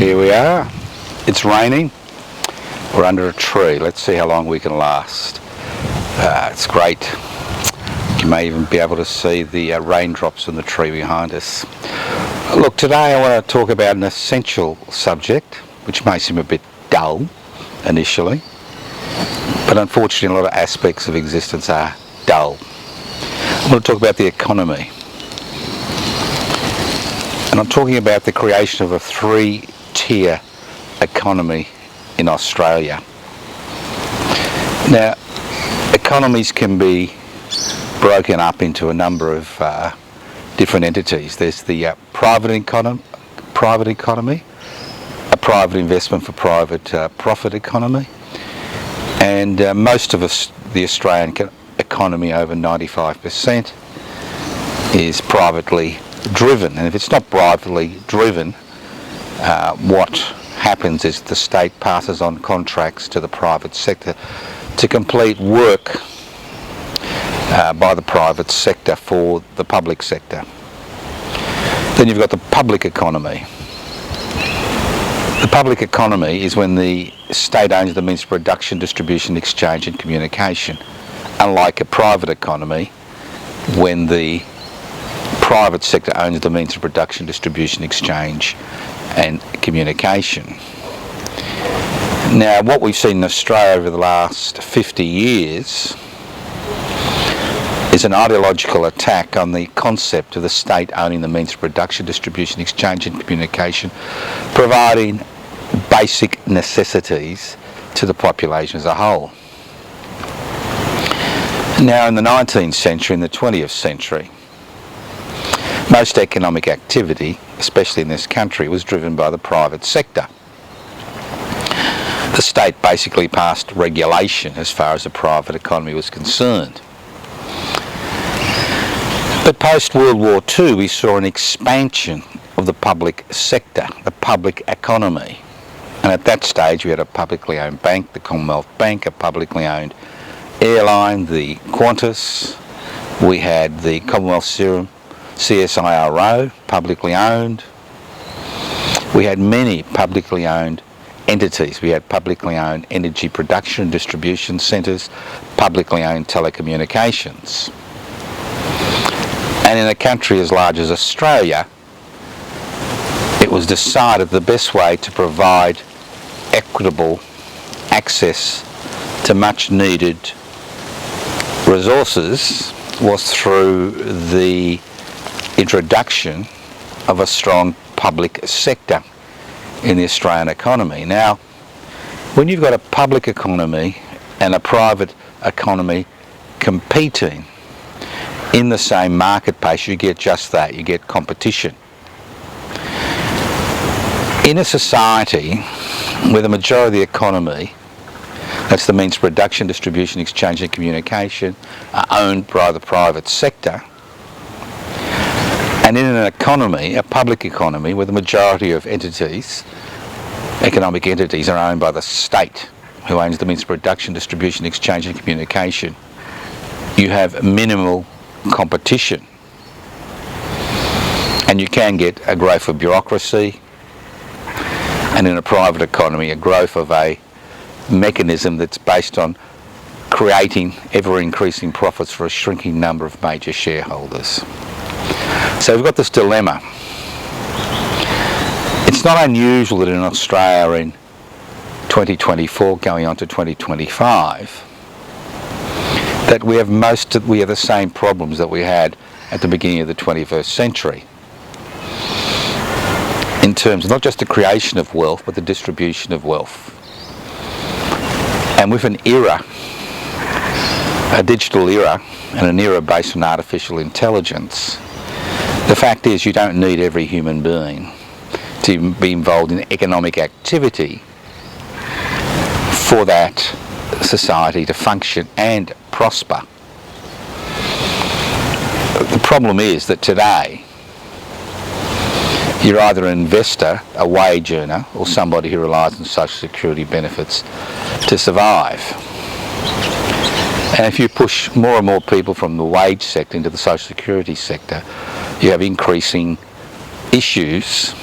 Here we are. It's raining. We're under a tree. Let's see how long we can last. It's great. You may even be able to see the raindrops in the tree behind us. Look, today I want to talk about an essential subject, which may seem a bit dull initially, but unfortunately a lot of aspects of existence are dull. I want to talk about the economy. And I'm talking about the creation of a three-tier economy in Australia. Now, economies can be broken up into a number of different entities. There's the private economy, a private investment for private profit economy, and most of us, the Australian economy, over 95%, is privately driven. And if it's not privately driven, what happens is the state passes on contracts to the private sector to complete work by the private sector for the public sector. Then you've got the public economy. The public economy is when the state owns the means of production, distribution, exchange and communication, unlike a private economy when the private sector owns the means of production, distribution, exchange and communication. Now, what we've seen in Australia over the last 50 years is an ideological attack on the concept of the state owning the means of production, distribution, exchange and communication, providing basic necessities to the population as a whole. Now, in the 19th century and the 20th century, most economic activity, especially in this country, was driven by the private sector. The state basically passed regulation as far as the private economy was concerned. But post-World War II, we saw an expansion of the public sector, the public economy. And at that stage, we had a publicly owned bank, the Commonwealth Bank, a publicly owned airline, the Qantas. We had the Commonwealth Serum, CSIRO, publicly owned. We had many publicly owned entities. We had publicly owned energy production and distribution centres, publicly owned telecommunications. And in a country as large as Australia, it was decided the best way to provide equitable access to much needed resources was through the introduction of a strong public sector in the Australian economy. Now, when you've got a public economy and a private economy competing in the same marketplace, you get just that, you get competition. In a society where the majority of the economy, that's the means of production, distribution, exchange and communication, are owned by the private sector, and in an economy, a public economy, where the majority of entities, economic entities, are owned by the state, who owns the means of production, distribution, exchange and communication, you have minimal competition. And you can get a growth of bureaucracy, and in a private economy, a growth of a mechanism that's based on creating ever-increasing profits for a shrinking number of major shareholders. So we've got this dilemma. It's not unusual that in Australia in 2024 going on to 2025 that we have the same problems that we had at the beginning of the 21st century in terms of not just the creation of wealth but the distribution of wealth. And with an era, a digital era and an era based on artificial intelligence, the fact is you don't need every human being to be involved in economic activity for that society to function and prosper. The problem is that today you're either an investor, a wage earner, or somebody who relies on social security benefits to survive. And if you push more and more people from the wage sector into the social security sector, you have increasing issues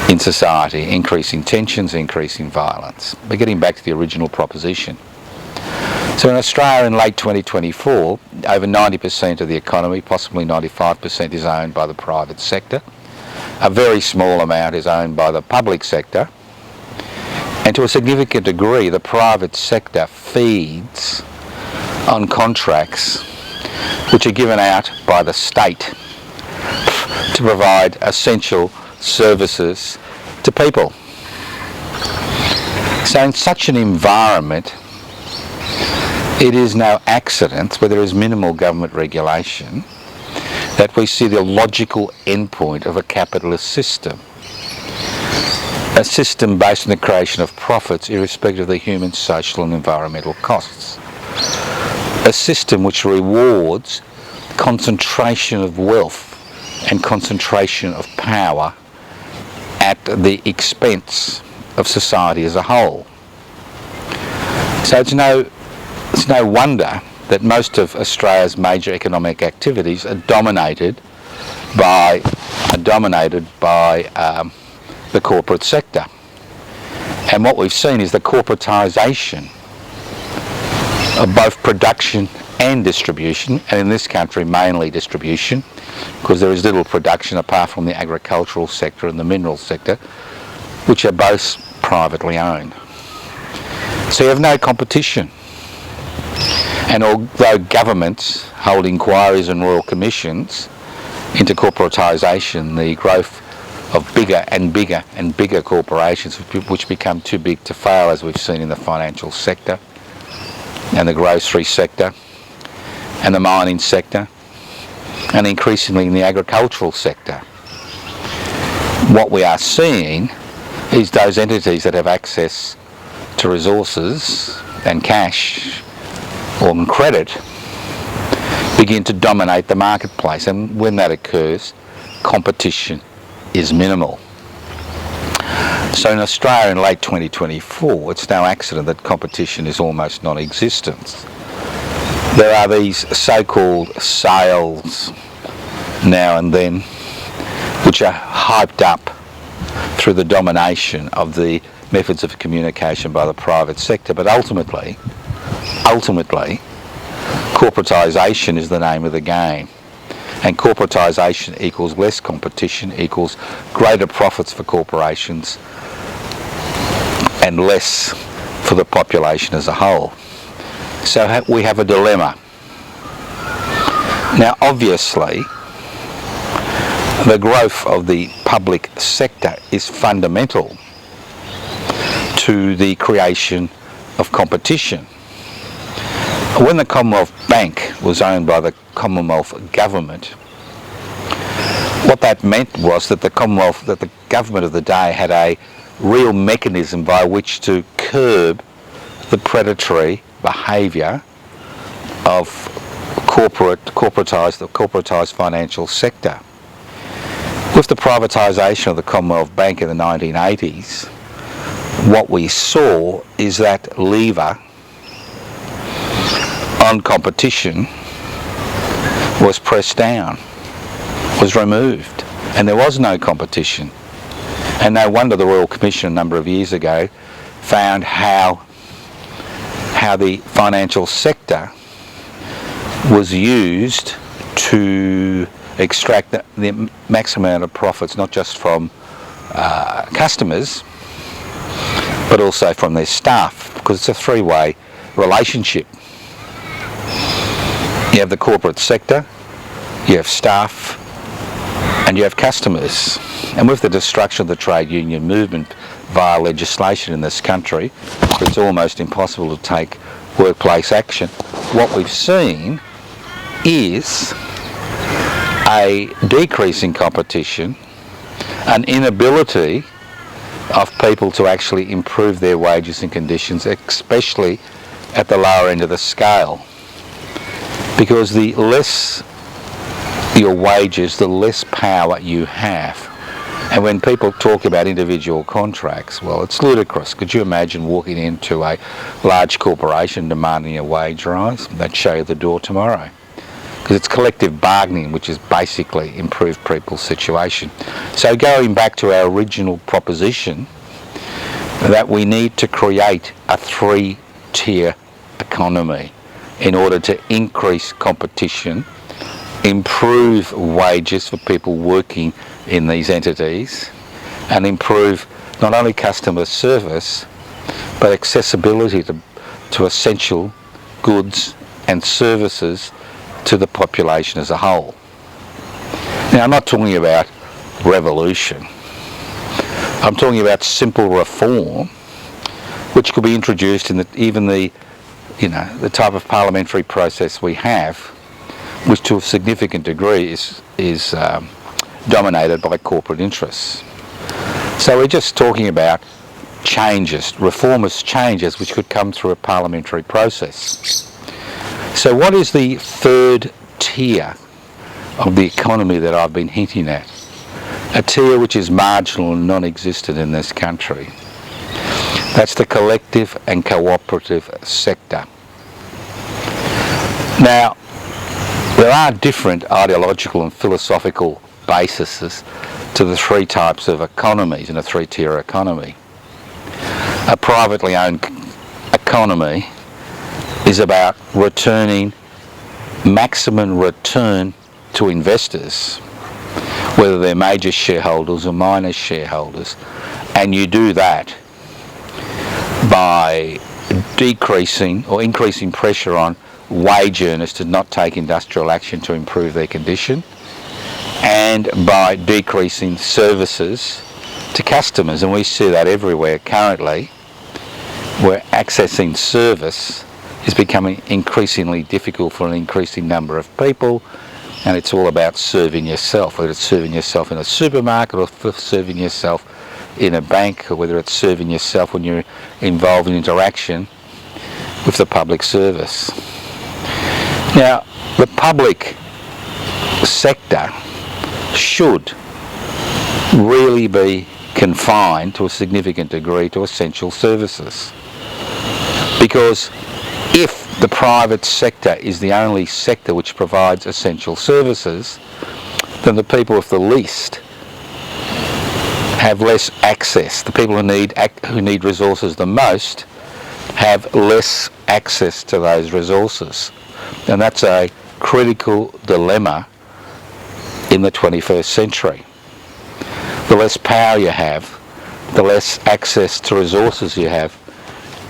in society, increasing tensions, increasing violence. But getting back to the original proposition. So in Australia in late 2024, over 90% of the economy, possibly 95%, is owned by the private sector. A very small amount is owned by the public sector. And to a significant degree, the private sector feeds on contracts which are given out by the state to provide essential services to people. So in such an environment, it is no accident, where there is minimal government regulation, that we see the logical endpoint of a capitalist system. A system based on the creation of profits irrespective of the human, social and environmental costs. A system which rewards concentration of wealth and concentration of power at the expense of society as a whole. So it's no wonder that most of Australia's major economic activities are dominated by the corporate sector. And what we've seen is the corporatisation of both production and distribution, and in this country mainly distribution, because there is little production apart from the agricultural sector and the mineral sector, which are both privately owned. So you have no competition. And although governments hold inquiries and royal commissions into corporatisation, the growth of bigger and bigger and bigger corporations which become too big to fail, as we've seen in the financial sector and the grocery sector and the mining sector and increasingly in the agricultural sector. What we are seeing is those entities that have access to resources and cash or credit begin to dominate the marketplace, and when that occurs, competition is minimal. So in Australia in late 2024, it's no accident that competition is almost non-existent. There are these so-called sales now and then which are hyped up through the domination of the methods of communication by the private sector, but ultimately, corporatisation is the name of the game. And corporatisation equals less competition, equals greater profits for corporations and less for the population as a whole. So we have a dilemma. Now obviously, the growth of the public sector is fundamental to the creation of competition. When the Commonwealth Bank was owned by the Commonwealth Government, what that meant was that the government of the day had a real mechanism by which to curb the predatory behaviour of the corporatised financial sector. With the privatisation of the Commonwealth Bank in the 1980s, what we saw is that lever on competition was pressed down, was removed, and there was no competition. And no wonder the Royal Commission a number of years ago found how the financial sector was used to extract the maximum amount of profits, not just from customers, but also from their staff, because it's a three-way relationship. You have the corporate sector, you have staff, and you have customers. And with the destruction of the trade union movement via legislation in this country, it's almost impossible to take workplace action. What we've seen is a decrease in competition, an inability of people to actually improve their wages and conditions, especially at the lower end of the scale. Because the less your wages, the less power you have. And when people talk about individual contracts, well, it's ludicrous. Could you imagine walking into a large corporation demanding a wage rise? They'd show you the door tomorrow. because it's collective bargaining which is basically improved people's situation. So going back to our original proposition that we need to create a three-tier economy in order to increase competition, improve wages for people working in these entities, and improve not only customer service but accessibility to essential goods and services to the population as a whole. Now, I'm not talking about revolution. I'm talking about simple reform which could be introduced in the type of parliamentary process we have, which to a significant degree is dominated by corporate interests. So we're just talking about changes, reformist changes, which could come through a parliamentary process. So what is the third tier of the economy that I've been hinting at? A tier which is marginal and non-existent in this country. That's the collective and cooperative sector. Now, there are different ideological and philosophical bases to the three types of economies in a three-tier economy. A privately owned economy is about returning maximum return to investors, whether they're major shareholders or minor shareholders, and you do that by decreasing or increasing pressure on wage earners to not take industrial action to improve their condition, and by decreasing services to customers. And we see that everywhere currently, where accessing service is becoming increasingly difficult for an increasing number of people, and it's all about serving yourself, whether it's serving yourself in a supermarket or serving yourself in a bank, or whether it's serving yourself when you're involved in interaction with the public service. Now, the public sector should really be confined to a significant degree to essential services, because if the private sector is the only sector which provides essential services, then the people with the least have less access. The people who need resources the most have less access to those resources. And that's a critical dilemma in the 21st century. The less power you have, the less access to resources you have,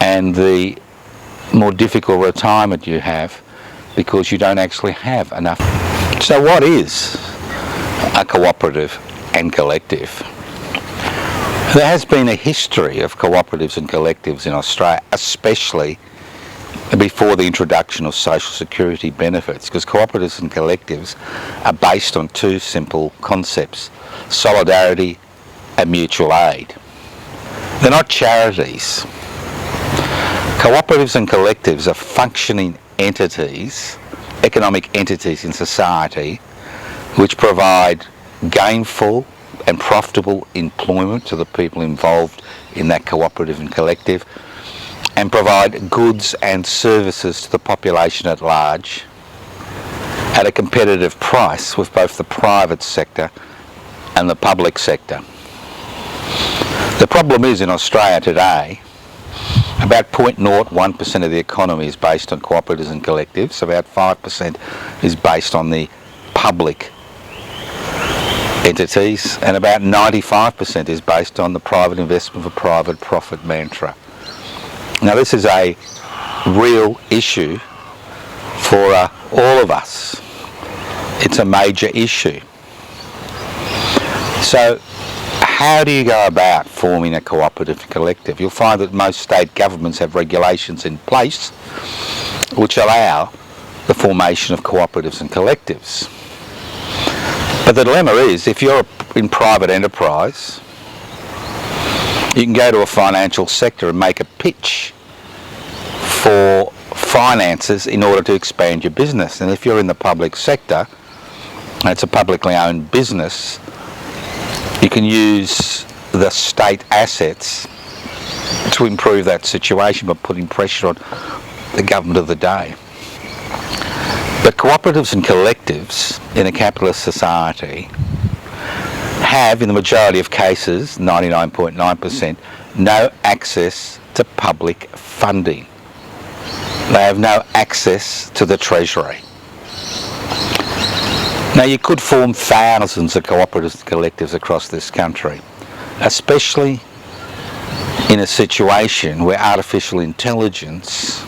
and the more difficult retirement you have, because you don't actually have enough. So what is a cooperative and collective? There has been a history of cooperatives and collectives in Australia, especially before the introduction of social security benefits, because cooperatives and collectives are based on two simple concepts: solidarity and mutual aid. They're not charities. Cooperatives and collectives are functioning entities, economic entities in society, which provide gainful and profitable employment to the people involved in that cooperative and collective, and provide goods and services to the population at large at a competitive price with both the private sector and the public sector. The problem is, in Australia today, about 0.01% of the economy is based on cooperatives and collectives. About 5% is based on the public entities, and about 95% is based on the private investment for private profit mantra. Now, this is a real issue for all of us. It's a major issue. So how do you go about forming a cooperative and collective? You'll find that most state governments have regulations in place which allow the formation of cooperatives and collectives. But the dilemma is, if you're in private enterprise, you can go to a financial sector and make a pitch for finances in order to expand your business. And if you're in the public sector, and it's a publicly owned business, you can use the state assets to improve that situation by putting pressure on the government of the day. But cooperatives and collectives in a capitalist society have, in the majority of cases, 99.9%, no access to public funding. They have no access to the Treasury. Now, you could form thousands of cooperatives and collectives across this country, especially in a situation where artificial intelligence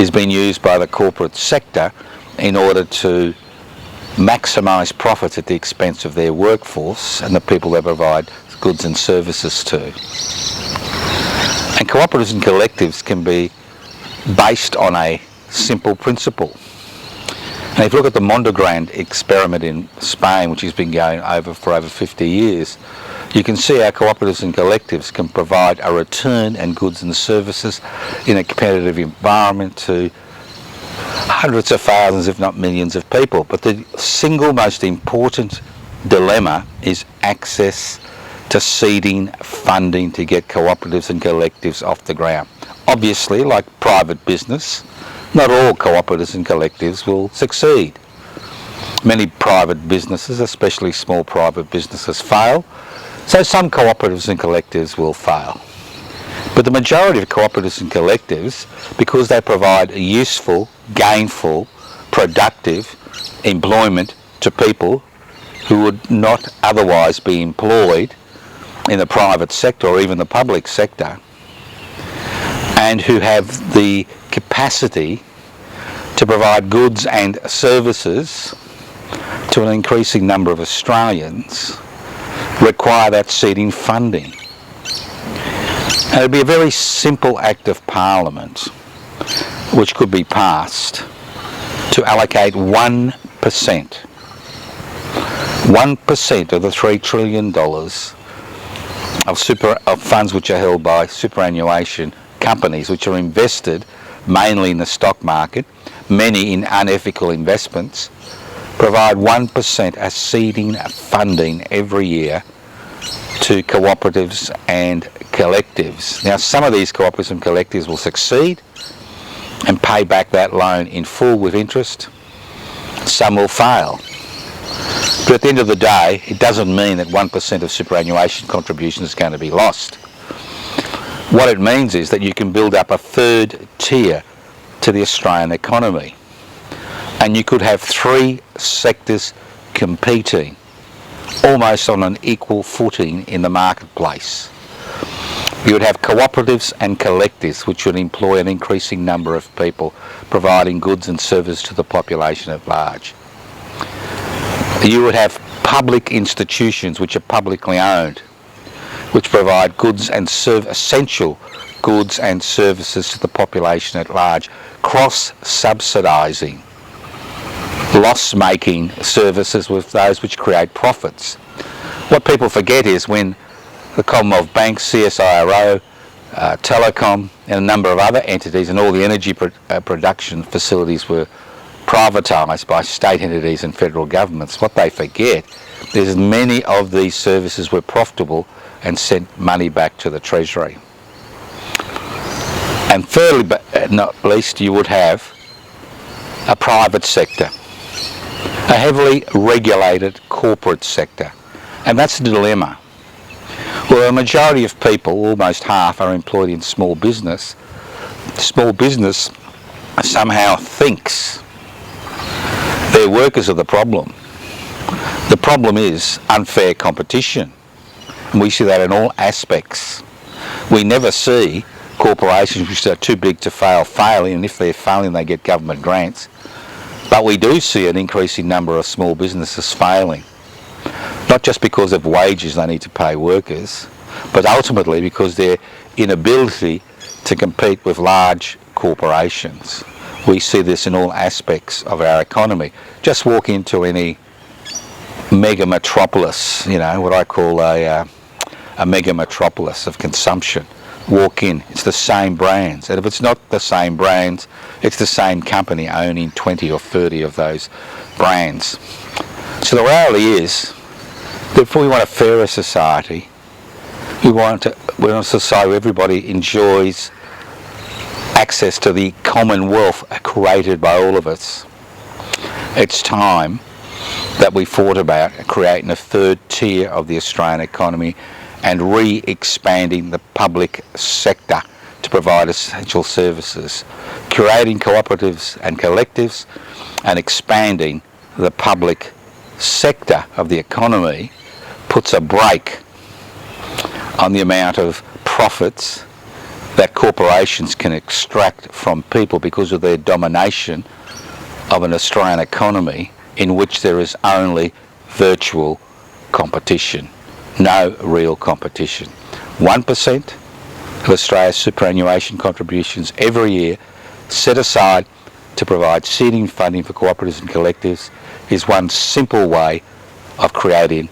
is being used by the corporate sector in order to maximise profits at the expense of their workforce and the people they provide goods and services to. And cooperatives and collectives can be based on a simple principle. And if you look at the Montegrand experiment in Spain, which has been going for over 50 years, you can see how cooperatives and collectives can provide a return and goods and services in a competitive environment to hundreds of thousands, if not millions of people. But the single most important dilemma is access to seeding funding to get cooperatives and collectives off the ground. Obviously, like private business, not all cooperatives and collectives will succeed. Many private businesses, especially small private businesses, fail, so some cooperatives and collectives will fail. But the majority of cooperatives and collectives, because they provide useful, gainful, productive employment to people who would not otherwise be employed in the private sector or even the public sector, and who have the capacity to provide goods and services to an increasing number of Australians, require that seeding funding. And it would be a very simple act of Parliament which could be passed to allocate 1% of the $3 trillion of funds which are held by superannuation companies, which are invested mainly in the stock market, many in unethical investments, provide 1% as seeding funding every year to cooperatives and collectives. Now, some of these cooperatives and collectives will succeed and pay back that loan in full with interest. Some will fail. But at the end of the day, it doesn't mean that 1% of superannuation contribution is going to be lost. What it means is that you can build up a third tier to the Australian economy, and you could have three sectors competing almost on an equal footing in the marketplace. You would have cooperatives and collectives, which would employ an increasing number of people, providing goods and services to the population at large. You would have public institutions which are publicly owned, which provide goods and essential goods and services to the population at large, cross-subsidising loss-making services with those which create profits. What people forget is when the Commonwealth Bank, CSIRO, Telecom and a number of other entities and all the energy production facilities were privatised by state entities and federal governments, what they forget is many of these services were profitable and sent money back to the Treasury. And thirdly, but not least, you would have a private sector, a heavily regulated corporate sector. And that's the dilemma. Well, a majority of people, almost half, are employed in small business. Small business somehow thinks their workers are the problem. The problem is unfair competition. And we see that in all aspects. We never see corporations which are too big to fail failing, and if they're failing they get government grants. But we do see an increasing number of small businesses failing, not just because of wages they need to pay workers, but ultimately because their inability to compete with large corporations. We see this in all aspects of our economy. Just walk into any mega metropolis, you know, what I call a mega metropolis of consumption. Walk in, it's the same brands, and if it's not the same brands, it's the same company owning 20 or 30 of those brands. So the reality is that if we want a fairer society, we want a society where everybody enjoys access to the common wealth created by all of us. It's time that we thought about creating a third tier of the Australian economy and re-expanding the public sector to provide essential services, creating cooperatives and collectives, and expanding the public sector of the economy puts a brake on the amount of profits that corporations can extract from people because of their domination of an Australian economy in which there is only virtual competition, no real competition. 1% of Australia's superannuation contributions every year set aside to provide seeding funding for cooperatives and collectives is one simple way of creating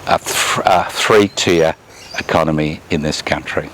a three-tier economy in this country.